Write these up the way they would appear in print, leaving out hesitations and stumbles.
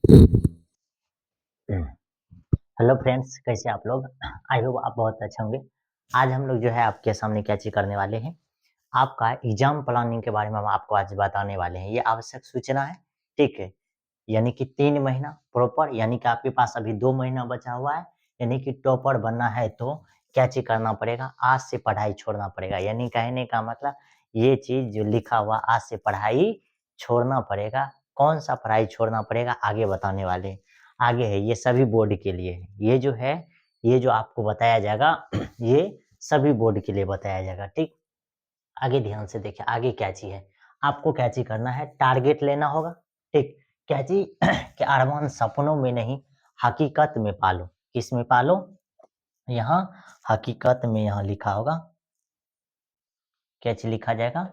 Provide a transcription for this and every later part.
Hello friends, कैसे आप लोग? आई होप आप बहुत अच्छे होंगे। आज हम लोग जो है आपके सामने क्या चीज करने वाले हैं, आपका एग्जाम प्लानिंग के बारे में हम आपको आज बताने वाले हैं। ये आवश्यक सूचना है, ठीक है। यानी कि 3 महीना प्रॉपर, यानी कि आपके पास अभी 2 महीना बचा हुआ है। यानी कि टॉपर बनना है तो क्या चीज करना पड़ेगा, आज से पढ़ाई छोड़ना पड़ेगा। यानी कहने का मतलब ये चीज जो लिखा हुआ, आज से पढ़ाई छोड़ना पड़ेगा। कौन सा पढ़ाई छोड़ना पड़ेगा आगे बताने वाले हैं। आगे है, ये सभी बोर्ड के लिए है। ये जो है, ये जो आपको बताया जाएगा ये सभी बोर्ड के लिए बताया जाएगा, ठीक। आगे ध्यान से देखिए, आगे क्या चीज है। आपको क्या चीज करना है, टारगेट लेना होगा, ठीक। क्या चीज कि अरमान सपनों में नहीं, हकीकत में पालो। किस में पालो? यहाँ हकीकत में, यहाँ लिखा होगा। क्या चीज लिखा जाएगा?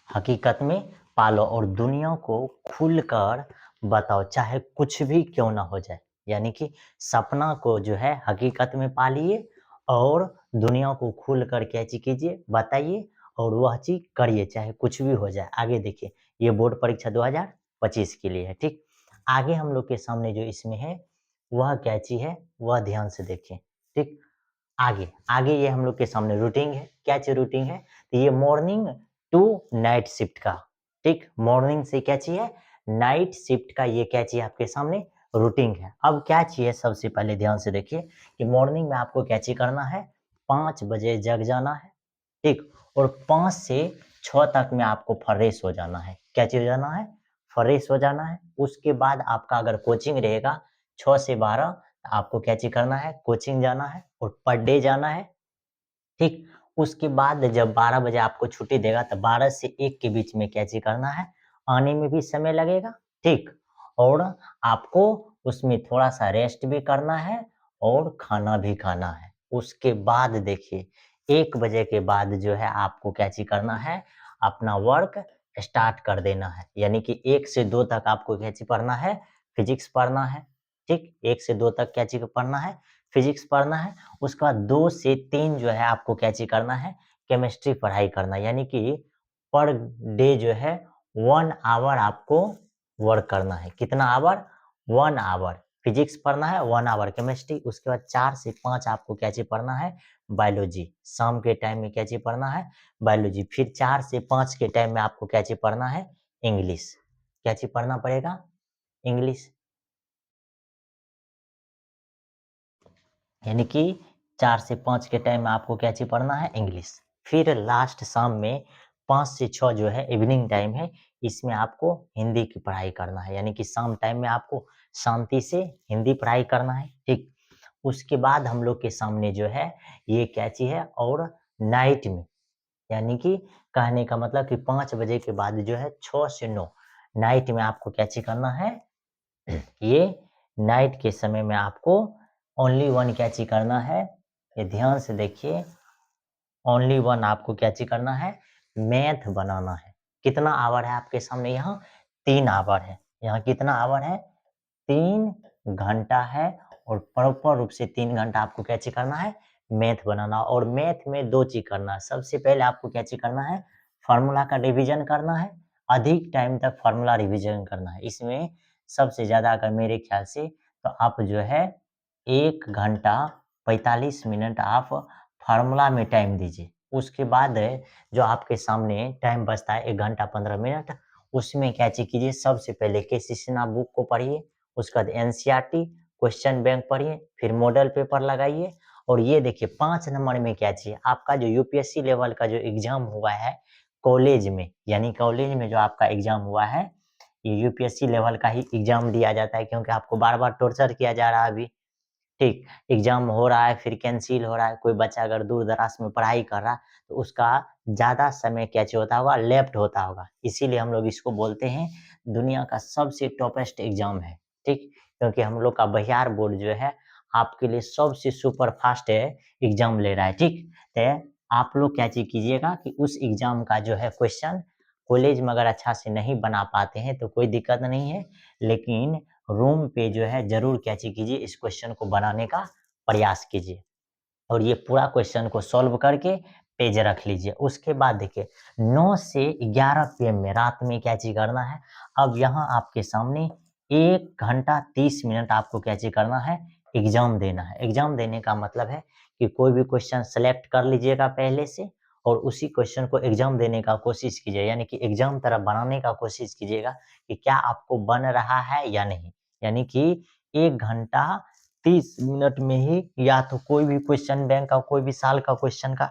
हकीकत में पालो और दुनिया को खुलकर बताओ, चाहे कुछ भी क्यों ना हो जाए। यानी कि सपना को जो है हकीकत में पालिए और दुनिया को खुलकर क्या चीज कीजिए, बताइए और वह चीज करिए, चाहे कुछ भी हो जाए। आगे देखिए, ये बोर्ड परीक्षा 2025 के लिए है, ठीक। आगे हम लोग के सामने जो इसमें है वह क्या चीज है, वह ध्यान से देखिए, ठीक। आगे आगे ये हम लोग के सामने रूटीन है। क्या चीज रूटीन है? तो ये मॉर्निंग टू नाइट शिफ्ट का, ठीक। मॉर्निंग से क्या चाहिए, नाइट शिफ्ट का ये क्या चाहिए आपके सामने रूटीन है। अब क्या चाहिए, सबसे पहले ध्यान से देखिए कि मॉर्निंग में आपको क्या चीज करना है, 5 बजे जग जाना है, ठीक। और 5 से 6 तक में आपको फ्रेश हो जाना है। क्या चीज हो जाना है, फ्रेश हो जाना है। उसके बाद आपका अगर कोचिंग रहेगा 6 से 12, आपको क्या चीज करना है, कोचिंग जाना है और पर डे जाना है, ठीक। उसके बाद जब 12 बजे आपको छुट्टी देगा तो 12 से 1 के बीच में क्या चीज करना है, आने में भी समय लगेगा, ठीक। और आपको उसमें थोड़ा सा रेस्ट भी करना है और खाना भी खाना है। उसके बाद देखिए, 1 बजे के बाद जो है आपको क्या चीज करना है, अपना वर्क स्टार्ट कर देना है। यानी कि 1 से 2 तक आपको क्या चीज पढ़ना है, फिजिक्स पढ़ना है, ठीक। 1 से 2 तक क्या चीज पढ़ना है, फिजिक्स पढ़ना है। उसके बाद 2 से 3 जो है आपको क्या चीज करना है, केमिस्ट्री पढ़ाई करना है। यानी कि पर डे जो है 1 आवर आपको वर्क करना है। कितना आवर? 1 आवर फिजिक्स पढ़ना है, 1 आवर केमिस्ट्री। उसके बाद 4 से 5 आपको क्या चीज पढ़ना है, बायोलॉजी। शाम के टाइम में क्या चीज पढ़ना है, बायोलॉजी। फिर 4 से 5 के टाइम में आपको क्या चीज पढ़ना है, इंग्लिश। क्या चीज पढ़ना पड़ेगा, इंग्लिश। यानी कि 4 से 5 के टाइम में आपको क्या चीज पढ़ना है, इंग्लिश। फिर लास्ट शाम में 5 से 6 जो है इवनिंग टाइम है, इसमें आपको हिंदी की पढ़ाई करना है। यानी कि शाम टाइम में आपको शांति से हिंदी पढ़ाई करना है, ठीक। उसके बाद हम लोग के सामने जो है ये क्या चीज है, और नाइट में, यानी कि कहने का मतलब कि 5 बजे के बाद जो है 6 से 9 नाइट में आपको क्या चीज करना है, ये नाइट के समय में आपको ओनली वन क्या चीज करना है, ये ध्यान से देखिए। ओनली वन आपको क्या चीज करना है, मैथ बनाना है। कितना आवर है आपके सामने, यहाँ 3 आवर है। यहाँ कितना आवर है, 3 घंटा है। और प्रॉपर रूप से 3 घंटा आपको क्या चीज करना है, मैथ बनाना। और मैथ में 2 चीज करना है। सबसे पहले आपको क्या चीज करना है, फार्मूला का रिवीजन करना है। अधिक टाइम तक फार्मूला रिवीजन करना है। इसमें सबसे ज्यादा अगर मेरे ख्याल से तो आप जो है 1 घंटा 45 मिनट आप फार्मूला में टाइम दीजिए। उसके बाद जो आपके सामने टाइम बचता है 1 घंटा 15 मिनट, उसमें क्या चीज कीजिए, सबसे पहले केसी सिन्हा बुक को पढ़िए। उसके बाद एनसीईआरटी क्वेश्चन बैंक पढ़िए, फिर मॉडल पेपर लगाइए। और ये देखिए 5 नंबर में क्या चाहिए, आपका जो यूपीएससी लेवल का जो एग्जाम हुआ है कॉलेज में, यानी कॉलेज में जो आपका एग्जाम हुआ है, ये यूपीएससी लेवल का ही एग्जाम दिया जाता है। क्योंकि आपको बार बार टॉर्चर किया जा रहा है अभी, ठीक। एग्जाम हो रहा है फिर कैंसिल हो रहा है। कोई बच्चा अगर दूर दराज में पढ़ाई कर रहा है तो उसका ज्यादा समय क्या चाहिए होता होगा, लेफ्ट होता होगा। इसीलिए हम लोग इसको बोलते हैं दुनिया का सबसे टॉपेस्ट एग्जाम है, ठीक। क्योंकि हम लोग का बिहार बोर्ड जो है आपके लिए सबसे सुपर फास्ट एग्जाम ले रहा है, ठीक। तो आप लोग क्या चीज कीजिएगा कि उस एग्जाम का जो है क्वेश्चन कॉलेज में अगर अच्छा से नहीं बना पाते हैं तो कोई दिक्कत नहीं है, लेकिन रूम पे जो है जरूर क्या चीज कीजिए, इस क्वेश्चन को बनाने का प्रयास कीजिए और ये पूरा क्वेश्चन को सॉल्व करके पेज रख लीजिए। उसके बाद देखिए 9 से 11 पीएम में रात में क्या चीज करना है। अब यहाँ आपके सामने 1 घंटा 30 मिनट आपको क्या चीज करना है, एग्जाम देना है। एग्जाम देने का मतलब है कि कोई भी क्वेश्चन सेलेक्ट कर लीजिएगा पहले से और उसी क्वेश्चन को एग्जाम देने का कोशिश कीजिए, यानी कि एग्जाम तरह बनाने का कोशिश कीजिएगा कि क्या आपको बन रहा है या नहीं। यानी कि 1 घंटा 30 मिनट में ही या तो कोई भी क्वेश्चन बैंक का, कोई भी साल का क्वेश्चन का,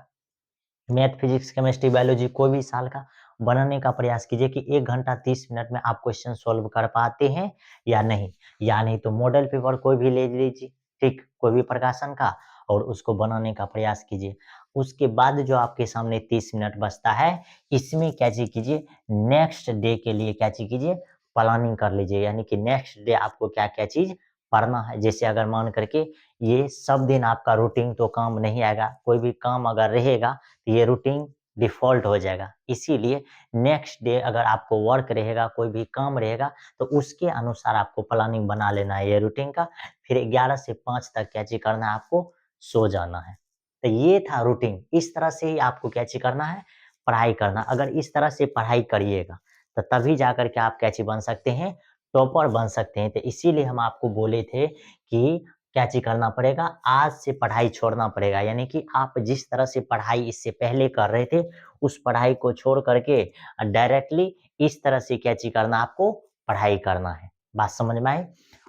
मैथ फिजिक्स केमिस्ट्री बायोलॉजी कोई भी साल का बनाने का प्रयास कीजिए कि 1 घंटा 30 मिनट में आप क्वेश्चन सॉल्व कर पाते हैं या नहीं तो मॉडल पेपर कोई भी ले लीजिए, ठीक, कोई भी प्रकाशन का, और उसको बनाने का प्रयास कीजिए। उसके बाद जो आपके सामने 30 मिनट बचता है, इसमें क्या चीज कीजिए, नेक्स्ट डे के लिए क्या चीज कीजिए, प्लानिंग कर लीजिए, यानी कि नेक्स्ट डे आपको क्या क्या चीज पढ़ना है। जैसे अगर मान करके ये सब दिन आपका रूटीन तो काम नहीं आएगा, कोई भी काम अगर रहेगा तो ये रूटीन डिफॉल्ट हो जाएगा। इसीलिए नेक्स्ट डे अगर आपको वर्क रहेगा, कोई भी काम रहेगा, तो उसके अनुसार आपको प्लानिंग बना लेना है ये रूटीन का। फिर 11 से 5 तक क्या चीज करना है, आपको सो जाना है। तो ये था रूटीन। इस तरह से ही आपको क्या चीज करना है, पढ़ाई करना। अगर इस तरह से पढ़ाई करिएगा तो तभी जाकर के आप क्या चीज बन सकते हैं, टॉपर बन सकते हैं। तो इसीलिए हम आपको बोले थे कि क्या चीज करना पड़ेगा, आज से पढ़ाई छोड़ना पड़ेगा। यानी कि आप जिस तरह से पढ़ाई इससे पहले कर रहे थे, उस पढ़ाई को छोड़ करके डायरेक्टली इस तरह से क्या चीज करना, आपको पढ़ाई करना है। बात समझ में आई?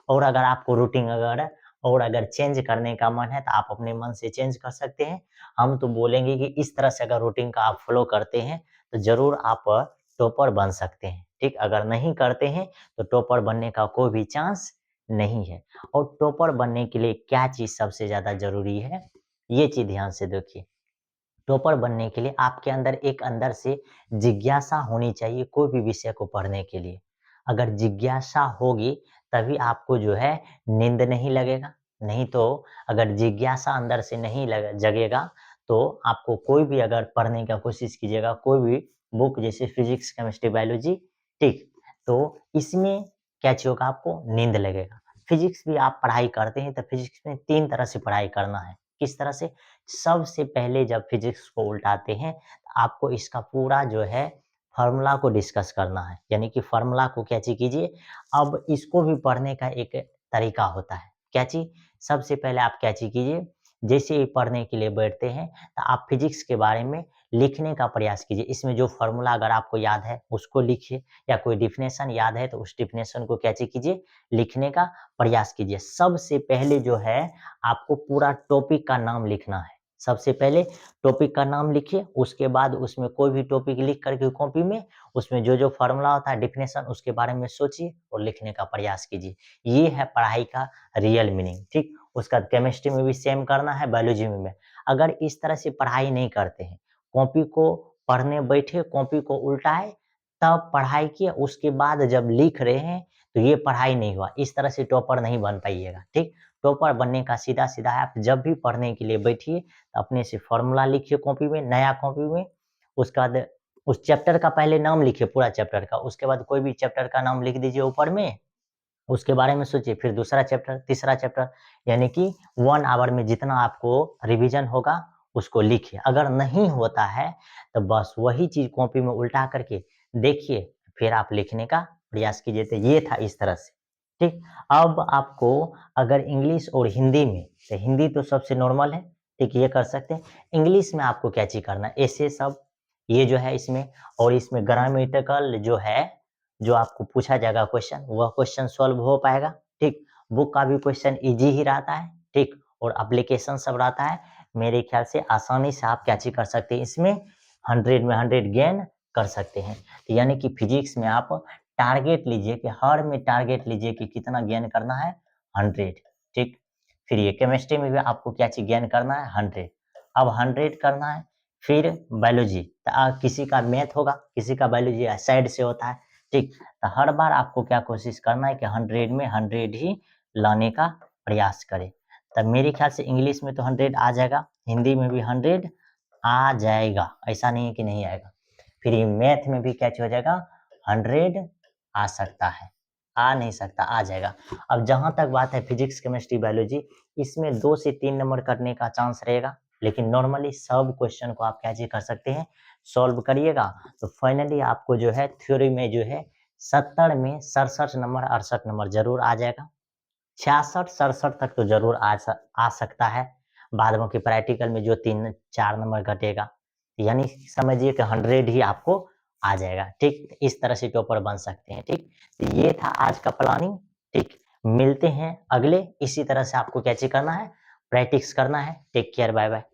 और अगर आपको रूटीन अगर चेंज करने का मन है तो आप अपने मन से चेंज कर सकते हैं। हम तो बोलेंगे कि इस तरह से अगर रूटीन का आप फॉलो करते हैं तो जरूर आप टॉपर बन सकते हैं। ठीक, अगर नहीं करते हैं तो टॉपर बनने का कोई भी चांस नहीं है। और टॉपर बनने के लिए क्या चीज सबसे ज्यादा जरूरी है, ये चीज ध्यान से देखिए। टॉपर बनने के लिए आपके अंदर अंदर से जिज्ञासा होनी चाहिए कोई भी विषय को पढ़ने के लिए। अगर जिज्ञासा होगी तभी आपको जो है नींद नहीं लगेगा। नहीं तो अगर जिज्ञासा अंदर से नहीं जगेगा तो आपको कोई भी अगर पढ़ने का कोशिश कीजिएगा, कोई भी बुक जैसे फिजिक्स केमिस्ट्री बायोलॉजी, ठीक, तो इसमें क्या चाहिए होगा, आपको नींद लगेगा। फिजिक्स भी आप पढ़ाई करते हैं तो फिजिक्स में 3 तरह से पढ़ाई करना है। किस तरह से? सबसे पहले जब फिजिक्स को उल्टाते हैं तो आपको इसका पूरा जो है फॉर्मूला को डिस्कस करना है। यानी कि फॉर्मूला को क्या चीज कीजिए, अब इसको भी पढ़ने का एक तरीका होता है। क्या चीज? सबसे पहले आप क्या चीज कीजिए, जैसे ही पढ़ने के लिए बैठते हैं तो आप फिजिक्स के बारे में लिखने का प्रयास कीजिए। इसमें जो फॉर्मूला अगर आपको याद है उसको लिखिए, या कोई डिफिनेशन याद है तो उस डिफिनेशन को क्या चीज कीजिए, लिखने का प्रयास कीजिए। सबसे पहले जो है आपको पूरा टॉपिक का नाम लिखना है। सबसे पहले टॉपिक का नाम लिखिए, उसके बाद उसमें कोई भी टॉपिक लिख करके कॉपी में उसमें जो जो फॉर्मूला होता है, डिफिनेशन, उसके बारे में सोचिए और लिखने का प्रयास कीजिए। ये है पढ़ाई का रियल मीनिंग। ठीक, उसका केमिस्ट्री में भी सेम करना है, बायोलॉजी में भी। अगर इस तरह से पढ़ाई नहीं करते हैं, कॉपी को पढ़ने बैठे, कॉपी को उल्टाए, तब पढ़ाई किए, उसके बाद जब लिख रहे हैं तो ये पढ़ाई नहीं हुआ। इस तरह से टॉपर नहीं बन पाइएगा। ठीक, टॉपर बनने का सीधा सीधा है, आप जब भी पढ़ने के लिए बैठिए तो अपने से फॉर्मूला लिखिए कॉपी में, नया कॉपी में। उसके बाद उस चैप्टर का पहले नाम लिखिए, पूरा चैप्टर का। उसके बाद कोई भी चैप्टर का नाम लिख दीजिए ऊपर में, उसके बारे में सोचिए। फिर दूसरा चैप्टर, तीसरा चैप्टर, यानी कि 1 आवर में जितना आपको रिवीजन होगा उसको लिखिए। अगर नहीं होता है तो बस वही चीज कॉपी में उल्टा करके देखिए, फिर आप लिखने का प्रयास कीजिए। तो ये था इस तरह से। ठीक, अब आपको अगर इंग्लिश और हिंदी में, तो हिंदी तो सबसे नॉर्मल है, ठीक, ये कर सकते हैं। इंग्लिश में आपको क्या चीज करना है, ऐसे सब ये जो है इसमें, और इसमें ग्रामेटिकल जो है, जो आपको पूछा जाएगा क्वेश्चन, वह क्वेश्चन सॉल्व हो पाएगा। ठीक, बुक का भी क्वेश्चन इजी ही रहता है। ठीक, और एप्लीकेशन सब रहता है। मेरे ख्याल से आसानी से आप क्या चीज कर सकते हैं, इसमें 100 में 100 गेन कर सकते हैं। तो यानी कि फिजिक्स में आप टारगेट लीजिए कि हर में टारगेट लीजिए कि कितना गेन करना है, 100। ठीक, फिर ये केमिस्ट्री में भी आपको क्या चीज गेन करना है, 100। अब 100 करना है। फिर बायोलॉजी, तो किसी का मैथ होगा, किसी का बायोलॉजी साइड से होता है। ठीक, तो हर बार आपको क्या कोशिश करना है कि 100 में 100 ही लाने का प्रयास करें। तब मेरे ख्याल से इंग्लिश में तो 100 आ जाएगा, हिंदी में भी 100 आ जाएगा, ऐसा नहीं है कि नहीं आएगा। फिर ये मैथ में भी क्या हो जाएगा, 100 आ सकता है। आ नहीं सकता, आ जाएगा। अब जहां तक बात है फिजिक्स केमिस्ट्री बायोलॉजी, इसमें 2 से 3 नंबर कटने का चांस रहेगा, लेकिन नॉर्मली सब क्वेश्चन को आप कैसे कर सकते हैं, सॉल्व करिएगा तो फाइनली आपको जो है थ्योरी में जो है 70 में 67 नंबर 68 नंबर जरूर आ जाएगा। 66 67 तक तो जरूर आ सकता है। बाद में कि प्रैक्टिकल में जो 3 4 नंबर घटेगा, यानी समझिए कि 100 ही आपको आ जाएगा। ठीक, इस तरह से टॉपर बन सकते हैं। ठीक, तो ये था आज का प्लानिंग। ठीक, मिलते हैं अगले। इसी तरह से आपको क्या चीज करना है, प्रैक्टिस करना है। Take care, bye bye.